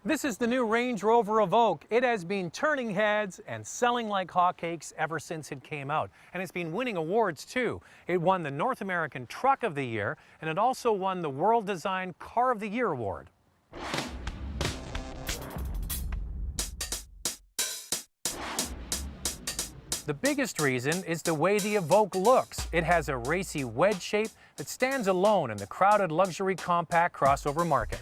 This is the new Range Rover Evoque. It has been turning heads and selling like hotcakes ever since it came out. And it's been winning awards too. It won the North American Truck of the Year, and it also won the World Design Car of the Year award. The biggest reason is the way the Evoque looks. It has a racy wedge shape that stands alone in the crowded luxury compact crossover market.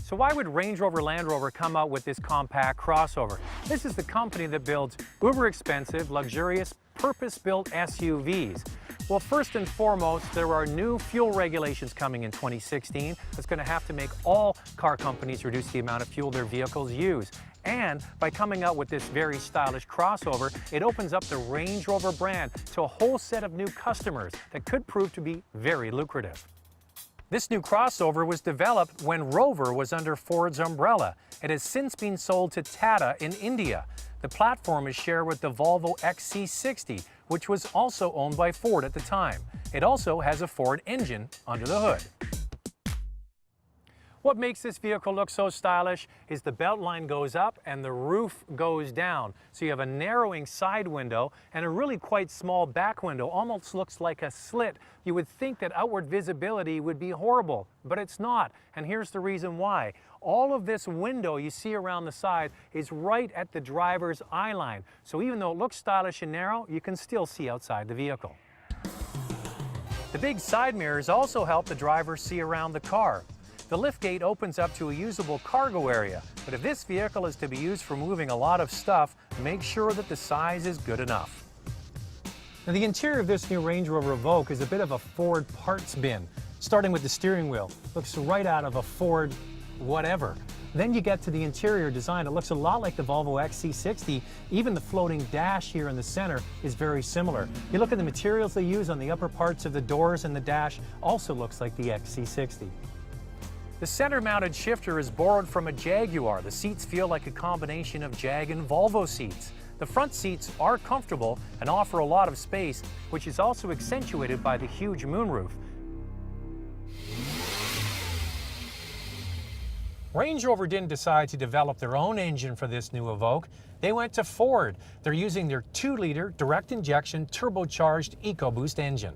So why would Range Rover Land Rover come out with this compact crossover? This is the company that builds uber expensive, luxurious, purpose-built SUVs. Well, first and foremost, there are new fuel regulations coming in 2016 that's going to have to make all car companies reduce the amount of fuel their vehicles use. And by coming out with this very stylish crossover, it opens up the Range Rover brand to a whole set of new customers that could prove to be very lucrative. This new crossover was developed when Rover was under Ford's umbrella. It has since been sold to Tata in India. The platform is shared with the Volvo XC60, which was also owned by Ford at the time. It also has a Ford engine under the hood. What makes this vehicle look so stylish is the belt line goes up and the roof goes down. So you have a narrowing side window and a really quite small back window, almost looks like a slit. You would think that outward visibility would be horrible, but it's not. And here's the reason why. All of this window you see around the side is right at the driver's eye line. So even though it looks stylish and narrow, you can still see outside the vehicle. The big side mirrors also help the driver see around the car. The liftgate opens up to a usable cargo area, but if this vehicle is to be used for moving a lot of stuff, make sure that the size is good enough. Now, the interior of this new Range Rover Evoque is a bit of a Ford parts bin, starting with the steering wheel. Looks right out of a Ford whatever. Then you get to the interior design. It looks a lot like the Volvo XC60. Even the floating dash here in the center is very similar. You look at the materials they use on the upper parts of the doors and the dash, also looks like the XC60. The center-mounted shifter is borrowed from a Jaguar. The seats feel like a combination of Jag and Volvo seats. The front seats are comfortable and offer a lot of space, which is also accentuated by the huge moonroof. Range Rover didn't decide to develop their own engine for this new Evoque. They went to Ford. They're using their 2-liter direct injection turbocharged EcoBoost engine.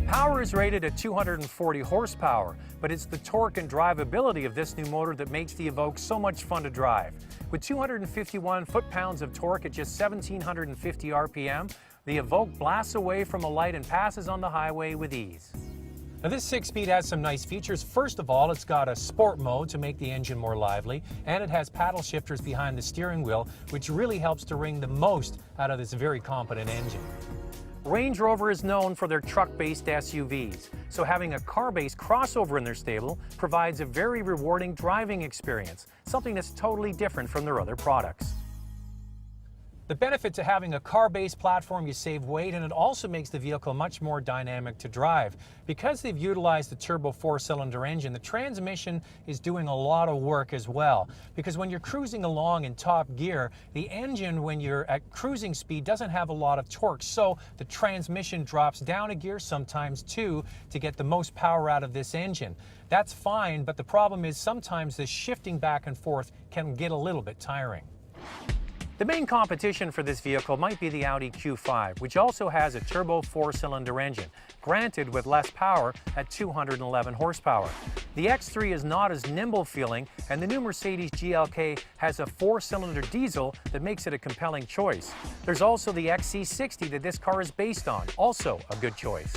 Power is rated at 240 horsepower, but it's the torque and drivability of this new motor that makes the Evoque so much fun to drive. With 251 foot-pounds of torque at just 1,750 RPM, the Evoque blasts away from a light and passes on the highway with ease. Now, this 6-speed has some nice features. First of all, it's got a sport mode to make the engine more lively, and it has paddle shifters behind the steering wheel, which really helps to wring the most out of this very competent engine. Range Rover is known for their truck-based SUVs, so having a car-based crossover in their stable provides a very rewarding driving experience, something that's totally different from their other products. The benefit to having a car-based platform, you save weight, and it also makes the vehicle much more dynamic to drive. Because they've utilized the turbo 4-cylinder engine, the transmission is doing a lot of work as well. Because when you're cruising along in top gear, the engine, when you're at cruising speed, doesn't have a lot of torque, so the transmission drops down a gear, sometimes two, to get the most power out of this engine. That's fine, but the problem is sometimes the shifting back and forth can get a little bit tiring. The main competition for this vehicle might be the Audi Q5, which also has a turbo 4-cylinder engine, granted with less power at 211 horsepower. The X3 is not as nimble feeling, and the new Mercedes GLK has a 4-cylinder diesel that makes it a compelling choice. There's also the XC60 that this car is based on, also a good choice.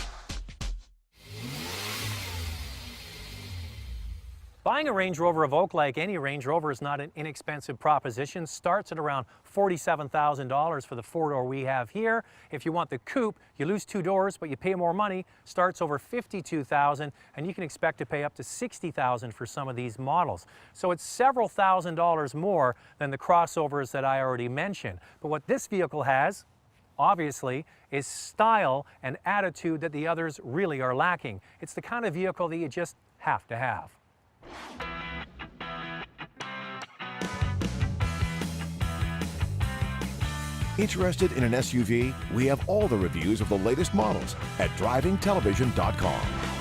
Buying a Range Rover Evoque, like any Range Rover, is not an inexpensive proposition. Starts at around $47,000 for the 4-door we have here. If you want the coupe, you lose 2 doors, but you pay more money. Starts over $52,000, and you can expect to pay up to $60,000 for some of these models. So it's several $1,000s more than the crossovers that I already mentioned. But what this vehicle has, obviously, is style and attitude that the others really are lacking. It's the kind of vehicle that you just have to have. Interested in an SUV? We have all the reviews of the latest models at drivingtelevision.com.